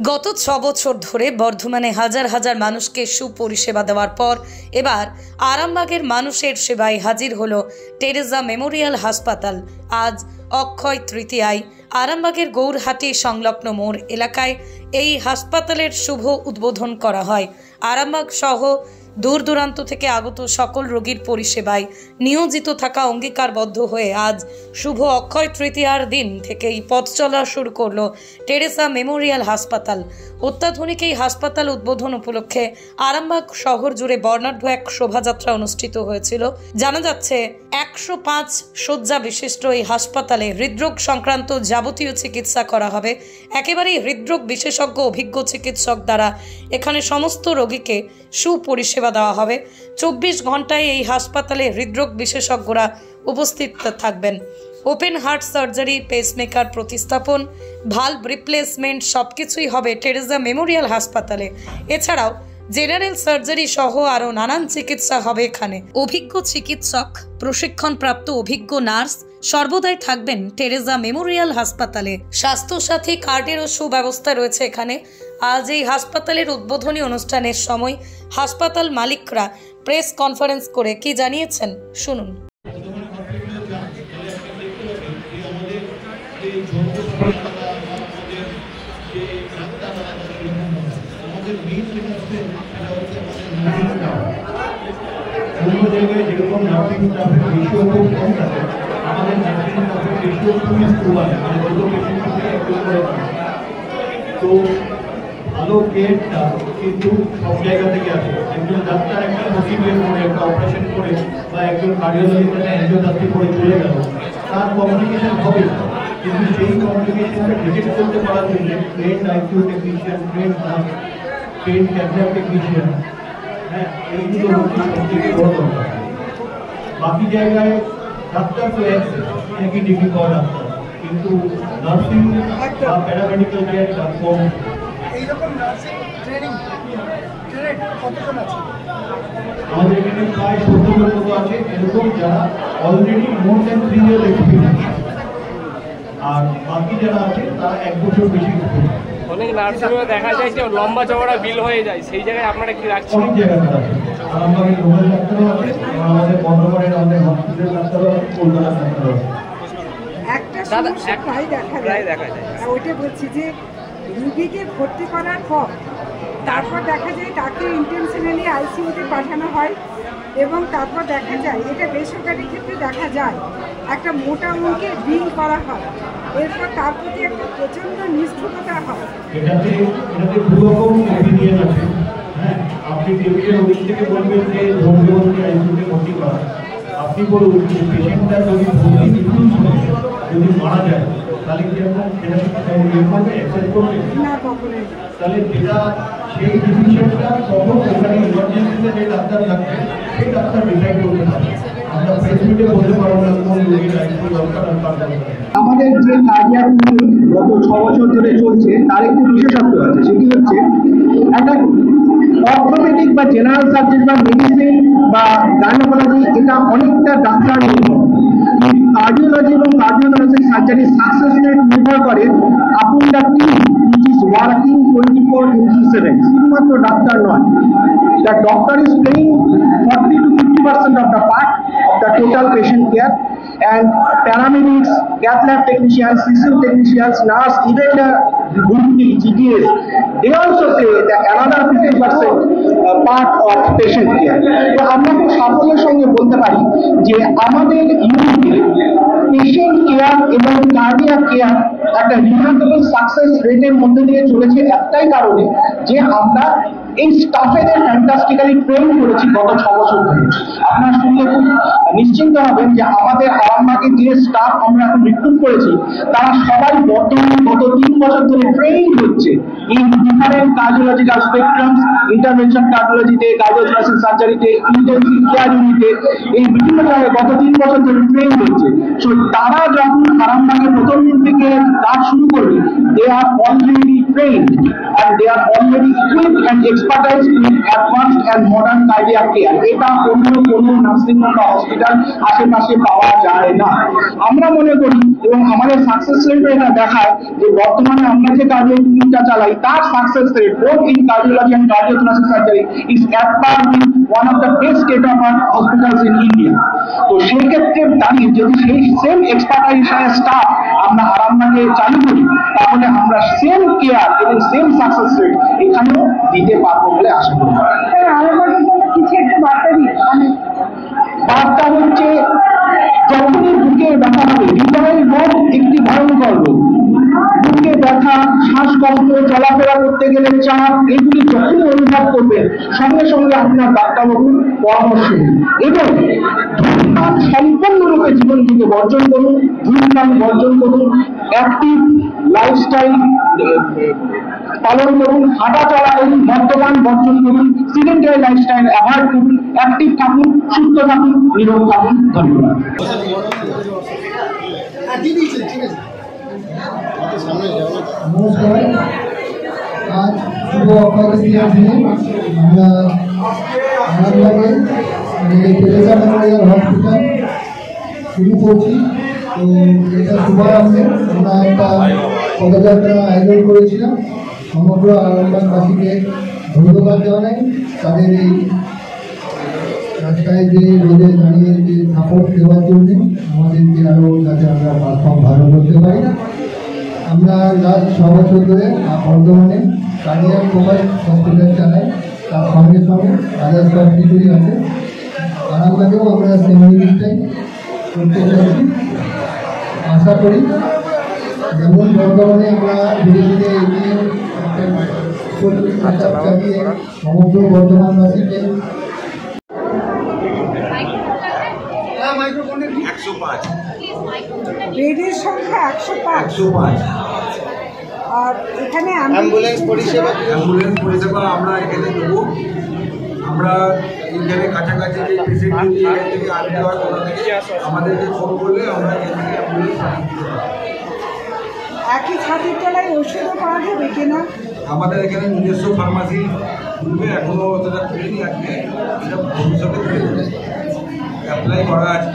গত 6 বছর ধরে বর্ধমানে হাজার হাজার মানুষকে সুপরিষেবা দেওয়ার পর এবার আরামবাগের মানুষের সেবায় হাজির হলো টেরেজা মেমোরিয়াল হাসপাতাল। আজ অক্ষয় তৃতীয়ায় আরামবাগের গৌরহাটি সংলগ্ন মোড় এলাকায় এই হাসপাতালের শুভ উদ্বোধন করা হয়। আরামবাগ সহ দূর দূরান্ত থেকে আগত সকল রোগীর পরিষেবায় নিয়োজিত থাকা অঙ্গীকারবদ্ধ হয়ে আজ শুভ অক্ষয় তৃতীয়ার দিন থেকেই পথ চলা শুরু করলো টেরেসা মেমোরিয়াল হাসপাতাল। অত্যাধুনিক এই হাসপাতাল উদ্বোধন উপলক্ষে আরামবাগ শহর জুড়ে বর্ণাঢ্য এক শোভাযাত্রা অনুষ্ঠিত হয়েছিল। জানা যাচ্ছে 105 শয্যা বিশিষ্ট এই হাসপাতালে হৃদরোগ সংক্রান্ত যাবতীয় চিকিৎসা করা হবে। একেবারেই হৃদরোগ বিশেষজ্ঞ অভিজ্ঞ চিকিৎসক দ্বারা এখানে সমস্ত রোগীকে সুপরিষেবা দেওয়া হবে। 24 ঘন্টায় এই হাসপাতালে হৃদরোগ বিশেষজ্ঞরা উপস্থিত থাকবেন। ওপেন হার্ট সার্জারি, পেসমেকার প্রতিস্থাপন, ভালভ রিপ্লেসমেন্ট সবকিছুই হবে টেরেজা মেমোরিয়াল হাসপাতালে। এছাড়াও জেনারেল সার্জারি সহ আরও নানান চিকিৎসা হবে এখানে। অভিজ্ঞ চিকিৎসক, প্রশিক্ষণপ্রাপ্ত অভিজ্ঞ নার্স সর্বদাই থাকবেন টেরেজা মেমোরিয়াল হাসপাতালে। স্বাস্থ্যসাথী কার্ডেরও সুব্যবস্থা রয়েছে এখানে। আজ এই হাসপাতালের উদ্বোধনী অনুষ্ঠানের সময় হাসপাতাল মালিকরা প্রেস কনফারেন্স করে কি জানিয়েছেন শুনুন। অন্য জায়গায় যেরকম নার্সিং স্টাফের রেশিও খুব কম থাকে, আমাদের নার্সিং স্টাফের রেশিও খুবই কম আছে, মানে দুটো পেশেন্ট থেকে একজন করে। তো ভালো কেয়ারটা কিন্তু সব জায়গা থেকে আসে। একজন ডাক্তার একটা প্রসিডিউর করে, একটা অপারেশন করে, বা একজন কার্ডিওলজিস্ট একটা এনজিওপ্লাস্টি করে চলে গেল, তার কমিউনিকেশন হবে, কিন্তু সেই কমিউনিকেশনটা ডিটেক্ট করতে পারার জন্য trend ICU technician, trend nurse, trend cath lab technician, হ্যাঁ, এইগুলো হচ্ছে সবথেকে বড় দরকার। বাকি জায়গায় ডাক্তার তো একই ডিগ্রি পাওয়া ডাক্তার, কিন্তু নার্সিং বা প্যারামেডিক্যাল কেয়ারটা কম। এইরকম নার্সিং ট্রেনিং কতজন আছে? আমাদের এখানে প্রায় 70 জন মতো আছে এরকম, যারা already more than 3 year experience, আর বাকি যারা আছে তারা 1 বছর বেশি এক্সপিরিয়েন্স। অনেক নার্সিংহোমে দেখা যায় যে লম্বা চওড়া বিল হয়ে যায়, সেই জায়গায় আপনারা কি রাখছেন? অনেক জায়গায় আছে, আরামবাগের লোকাল ডাক্তারও আছে, আমাদের বর্ধমানের আমাদের হসপিটাল ডাক্তারও আছে, কলকাতার ডাক্তারও আছে। একটা সমস্যা প্রায় দেখা যায়, ওইটা বলছি যে রুগীকে ভর্তি করার পর তারপর দেখা যায় তাকে ইন্টেনশনালি আইসিইউতে পাঠানো হয়, এবং তারপর দেখা যায়, এটা বেসরকারি ক্ষেত্রে দেখা যায়, একটা মোটা অঙ্কের বিল করা হয়, এরপর তার প্রতি একটা প্রচণ্ড নিষ্ঠুরতা হয়। এটাতে দু রকম অপিনিয়ন আছে। হ্যাঁ, আপনি টেবিলের ওদিক থেকে বলবেন যে ধৈর্যবতী আইসিইউতে ভর্তি করা, আপনি বলুন যে পেশেন্টটা যদি ভর্তি রিফিউজ হয়, যদি মারা যায়, তাহলে কিরকম সেটা অ্যাকসেপ্ট করবে না কখনোই। তাহলে যেটা সেই ডিসিশনটা তখন ওখানে ইমার্জেন্সিতে যে ডাক্তার থাকবে সেই ডাক্তার ডিসাইড করতে পারবে। আমরা প্রেস মিটে বলতে পারবো না কোন রোগীর আইসিইউ দরকার আর কার দরকার। আমাদের যে কার্ডিয়াক গত 6 বছর ধরে চলছে তার একটি বিশেষত্ব আছে, সেটি হচ্ছে একটা অর্থোপেডিক বা জেনারেল সার্জারি বা মেডিসিন বা গাইনোকোলজি, এটা অনেকটা ডাক্তার নির্ভর। কার্ডিওলজি এবং কার্ডিওথোরাসিক সার্জারি সাকসেস রেট নির্ভর করে upon the team which is working 24/7, শুধুমাত্র ডাক্তার নয়। The doctor is playing 40 to 50% of the part of the total patient care, and paramedics, cath lab technicians, CCU technicians, nurse, even the GTS, they also play another 50% part of patient care. তো আমরা খুব সাফল্যের সঙ্গে বলতে পারি যে আমাদের ইউনিটে পেশেন্ট কেয়ার এবং কার্ডিয়াক কেয়ার একটা রিমার্কেবল সাকসেস রেটের মধ্যে দিয়ে চলেছে, একটাই কারণে যে আমরা এই স্টাফেদের ফ্যান্টাস্টিক্যালি ট্রেন করেছি গত 6 বছর ধরে। আপনারা শুনলে খুব নিশ্চিন্ত হবেন যে আমাদের আরামবাগের যে স্টাফ আমরা এখন রিক্রুট করেছি, তারা সবাই বর্তমানে গত 3 বছর ধরে ট্রেন হচ্ছে in different cardiological spectrums, intervention কার্ডিওলজিতে, কার্ডিওথোরাসিক সার্জারিতে, ইন্টেনসিভ কেয়ার ইউনিটে, এই বিভিন্ন জায়গায় গত 3 বছর ধরে ট্রেন হচ্ছে। সো তারা যখন আরামবাগে প্রথম দিন থেকে কাজ শুরু করবে, they are already train, and they are already equipped and expertise in advanced and modern cardiac care. এটা অন্য কোনো নার্সিং হোম বা হসপিটাল আশেপাশে পাওয়া যায় না। আমরা মনে করি এবং আমাদের সাকসেস রেট এটা দেখায় যে বর্তমানে আমরা যে কার্ডিও ক্লিনিকটা চালাই তার success rate both in cardiology and cardiothoracic surgery is at par with one of the best state of art hospitals in India. তো সেই ক্ষেত্রে দাঁড়িয়ে যদি সেই সেম এক্সপার্টাইজেশনের স্টাফ আমরা আরামবাগে চালু করি তাহলে আমরা সেম কেয়ার এবং সেম সাকসেস রেট এখানেও দিতে পারবো বলে আশা করি। আরামবাগের জন্য কিছু একটা বার্তা দিই, বার্তা হচ্ছে যখনই বুকের ব্যথা হবে, হৃদয়ের রোগ একটি ভয়ঙ্কর রোগ, বুকে ব্যথা, শ্বাসকষ্ট, চলাফেরা করতে গেলে চাপ, এগুলি যখনই অনুভব করবেন সঙ্গে সঙ্গে আপনার ডাক্তারবাবুর পরামর্শ নিন এবং ধূমপান সম্পূর্ণরূপে জীবন থেকে বর্জন করুন, ধূমপান বর্জন করুন, অ্যাক্টিভ লাইফস্টাইল পালন করুন, হাঁটা চলা করুন, মদ্যপান বর্জন করুন, সিডেন্টারি লাইফস্টাইল অ্যাভয়েড করুন, অ্যাক্টিভ থাকুন, সুস্থ থাকুন, নিরোগ থাকুন। ধন্যবাদ। নমস্কার, আজ শুভ অক্ষয় তৃতীয়ার দিনে আমরা আরামবাগে টেরেসা মেমোরিয়াল হসপিটাল শুরু করছি। তো এটা শুভারম্ভে আমরা একটা পদযাত্রা আয়োজন করেছিলাম। সমগ্র আরামবাগবাসীকে ধন্যবাদ জানাই তাদের এই রাস্তায় যে রোদে দাঁড়িয়ে যে সাপোর্ট দেওয়ার জন্যে, আমাদেরকে আরও যাতে আমরা পারফর্ম ভালো করতে পারি। আমরা লাস্ট 6 বছর ধরে বর্ধমানে কার্ডিয়াক মোবাইল হসপিটাল চালাই, তার সঙ্গে সঙ্গে আদার্স হসপিটালই আছে। আরামবাগেও আমরা সেম জিনিসটাই করতে চাইছি। আশা করি যেমন বর্ধমানে আমরা ধীরে ধীরে এগিয়ে চালিয়ে সমগ্র বর্ধমানবাসীকে বেডের সংখ্যা 105 আর এখানে অ্যাম্বুলেন্স পরিষেবা আমরা এখানে দেবো। আমরা এখানে কাছাকাছি যে পেশেন্ট যদি এখান থেকে আনতে হয় কোথা থেকে আমাদেরকে ফোন করলে আমরা এখান থেকে অ্যাম্বুলেন্স পাঠিয়ে দিতে পারি। একই ছাদের তলায় ওষুধও পাওয়া যাবে কিনা? আমাদের এখানে নিজস্ব ফার্মাসি খুলবে, এখনো অতটা খুলেনি, আজকে এটা ভবিষ্যতে খুলে দেবে, অ্যাপ্লাই করা আছে।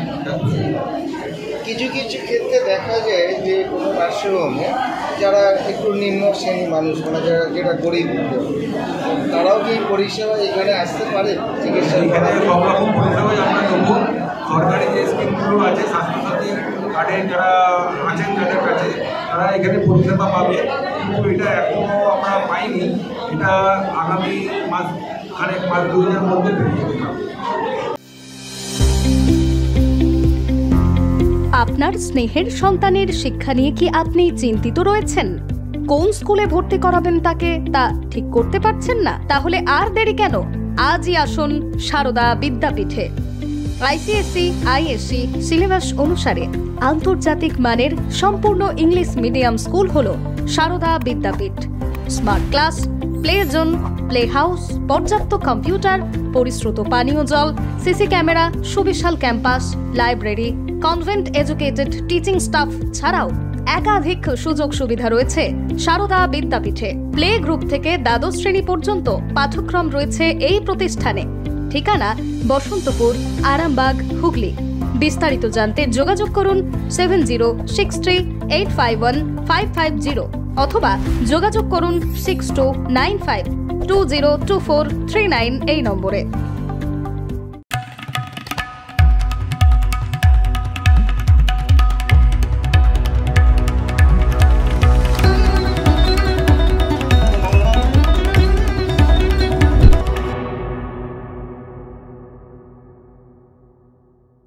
কিছু কিছু ক্ষেত্রে দেখা যায় যে কোনো নার্সিংহোমে যারা একটু নিম্ন শ্রেণীর মানুষ, মানে যেটা গরিব, তারাও কি পরিষেবা এখানে আসতে পারে? চিকিৎসা এখানে সব রকম পরিষেবাই আমরা দেবো। সরকারি যে স্কিমগুলো আছে, স্বাস্থ্যসাথী কার্ডের যারা আছেন যাদের কাছে, তারা এখানে পরিষেবা পাবে, কিন্তু এটা এখনও আমরা পাইনি। এটা আগামী মাস 2 মধ্যে পেয়ে যাবে। আপনার স্নেহের সন্তানের শিক্ষা নিয়ে কি আপনি চিন্তিত রয়েছেন? কোন স্কুলে ভর্তি করাবেন তাকে তা ঠিক করতে পারছেন না? তাহলে আর দেরি কেন? আজই আসুন সারদা বিদ্যাপীঠে। আইসিএসসি আইএসসি সিলেবাস অনুসারে আন্তর্জাতিক মানের সম্পূর্ণ ইংলিশ মিডিয়াম স্কুল হল Sarada Vidyapith. Smart class, play zone, play house, পর্যাপ্ত কম্পিউটার, পরিশ্রুত পানীয় জল, সিসি ক্যামেরা, সুবিশাল campus, library, convent educated teaching staff ছাড়াও একাধিক সুযোগ সুবিধা রয়েছে সারদা বিদ্যাপীঠে। প্লে গ্রুপ থেকে দ্বাদশ শ্রেণী পর্যন্ত পাঠ্যক্রম রয়েছে এই প্রতিষ্ঠানে। ঠিকানা বসন্তপুর, আরামবাগ, হুগলি। বিস্তারিত জানতে যোগাযোগ করুন 7063851550 অথবা যোগাযোগ করুন 6295202439 এই নম্বরে।